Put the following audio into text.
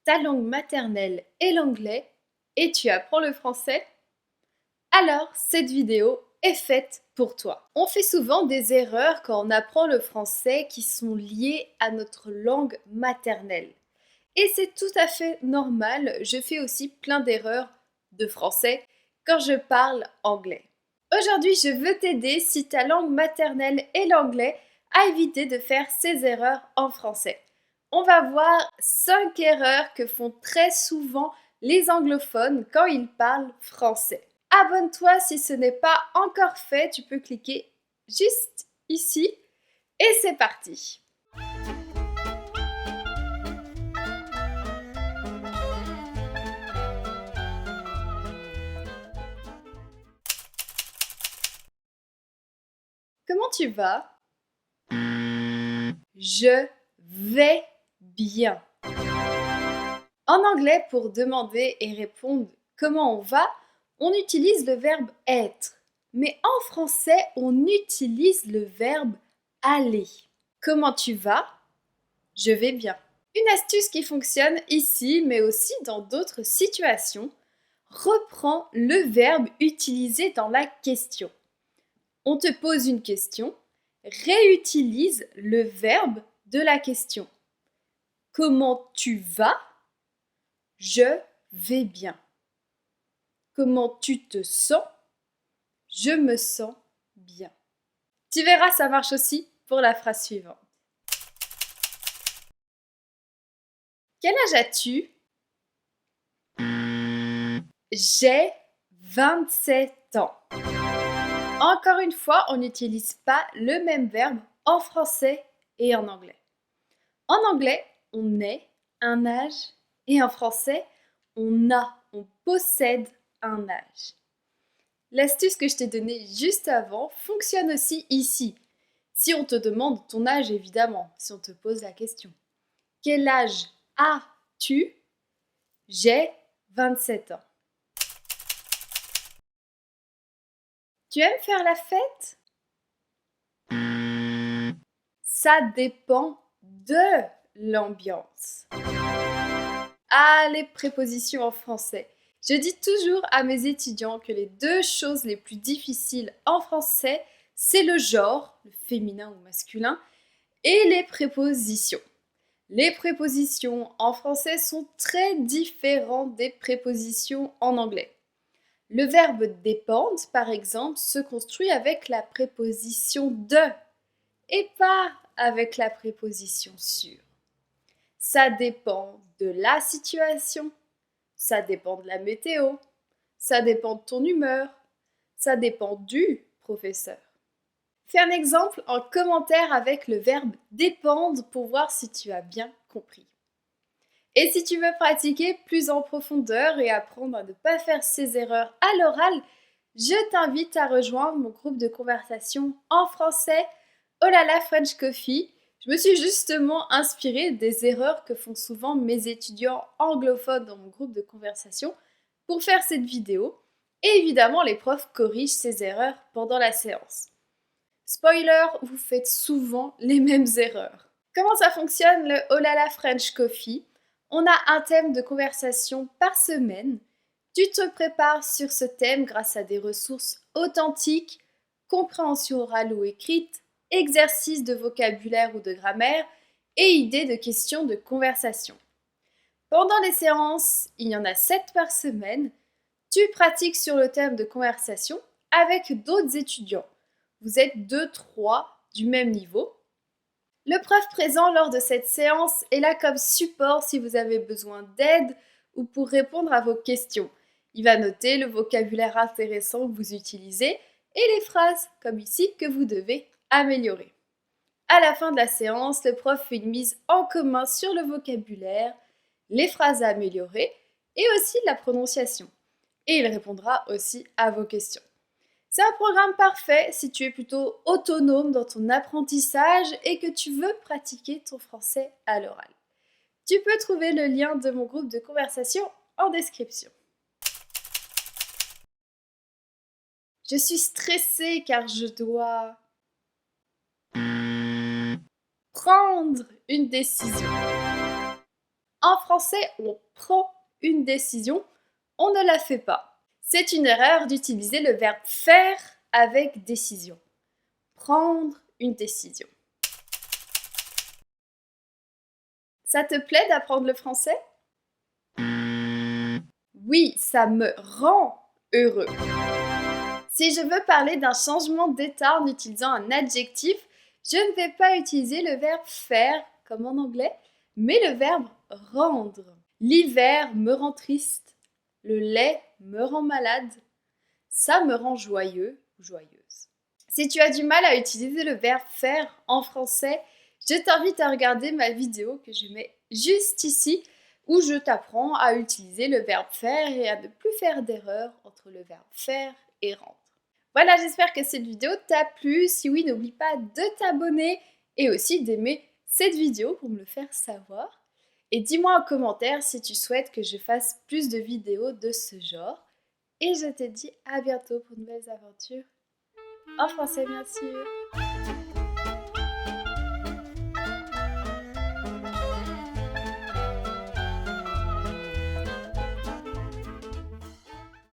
ta langue maternelle est l'anglais et tu apprends le français? Alors, cette vidéo est faite pour toi. On fait souvent des erreurs quand on apprend le français qui sont liées à notre langue maternelle. Et c'est tout à fait normal, je fais aussi plein d'erreurs de français quand je parle anglais. Aujourd'hui, je veux t'aider, si ta langue maternelle est l'anglais, à éviter de faire ces erreurs en français. On va voir 5 erreurs que font très souvent les anglophones quand ils parlent français. Abonne-toi si ce n'est pas encore fait, tu peux cliquer juste ici et c'est parti. Comment tu vas? Je vais bien. En anglais, pour demander et répondre comment on va, on utilise le verbe être. Mais en français, on utilise le verbe aller. Comment tu vas? Je vais bien. Une astuce qui fonctionne ici, mais aussi dans d'autres situations, reprends le verbe utilisé dans la question. On te pose une question, réutilise le verbe de la question. Comment tu vas? Je vais bien. Comment tu te sens? Je me sens bien. Tu verras, ça marche aussi pour la phrase suivante. Quel âge as-tu? J'ai 27 ans. Encore une fois, on n'utilise pas le même verbe en français et en anglais. En anglais, on est, un âge, et en français, on possède un âge. L'astuce que je t'ai donnée juste avant fonctionne aussi ici. Si on te demande ton âge, évidemment, si on te pose la question. Quel âge as-tu? J'ai 27 ans. Tu aimes faire la fête? Ça dépend de l'ambiance. Ah, les prépositions en français. Je dis toujours à mes étudiants que les 2 choses les plus difficiles en français, c'est le genre, le féminin ou masculin, et les prépositions. Les prépositions en français sont très différentes des prépositions en anglais. Le verbe dépendre, par exemple, se construit avec la préposition de et pas avec la préposition sur. Ça dépend de la situation, ça dépend de la météo, ça dépend de ton humeur, ça dépend du professeur. Fais un exemple en commentaire avec le verbe dépendre pour voir si tu as bien compris. Et si tu veux pratiquer plus en profondeur et apprendre à ne pas faire ces erreurs à l'oral, je t'invite à rejoindre mon groupe de conversation en français Oh là là French Coffee. Je me suis justement inspirée des erreurs que font souvent mes étudiants anglophones dans mon groupe de conversation pour faire cette vidéo. Et évidemment, les profs corrigent ces erreurs pendant la séance. Spoiler, vous faites souvent les mêmes erreurs. Comment ça fonctionne le Oh là là French Coffee? On a un thème de conversation par semaine. Tu te prépares sur ce thème grâce à des ressources authentiques, compréhension orale ou écrite, exercices de vocabulaire ou de grammaire et idées de questions de conversation. Pendant les séances, il y en a 7 par semaine. Tu pratiques sur le thème de conversation avec d'autres étudiants. Vous êtes 2-3 du même niveau. Le prof présent lors de cette séance est là comme support si vous avez besoin d'aide ou pour répondre à vos questions. Il va noter le vocabulaire intéressant que vous utilisez et les phrases, comme ici, que vous devez améliorer. À la fin de la séance, le prof fait une mise en commun sur le vocabulaire, les phrases à améliorer et aussi la prononciation. Et il répondra aussi à vos questions. C'est un programme parfait si tu es plutôt autonome dans ton apprentissage et que tu veux pratiquer ton français à l'oral. Tu peux trouver le lien de mon groupe de conversation en description. Je suis stressée car je dois prendre une décision. En français, on prend une décision, on ne la fait pas. C'est une erreur d'utiliser le verbe faire avec décision. Prendre une décision. Ça te plaît d'apprendre le français? Oui, ça me rend heureux. Si je veux parler d'un changement d'état en utilisant un adjectif, je ne vais pas utiliser le verbe faire comme en anglais, mais le verbe rendre. L'hiver me rend triste. Le lait me rend malade. Ça me rend joyeux ou joyeuse. Si tu as du mal à utiliser le verbe faire en français, je t'invite à regarder ma vidéo que je mets juste ici où je t'apprends à utiliser le verbe faire et à ne plus faire d'erreur entre le verbe faire et rendre. Voilà, j'espère que cette vidéo t'a plu. Si oui, n'oublie pas de t'abonner et aussi d'aimer cette vidéo pour me le faire savoir. Et dis-moi en commentaire si tu souhaites que je fasse plus de vidéos de ce genre. Et je te dis à bientôt pour de nouvelles aventures en français bien sûr.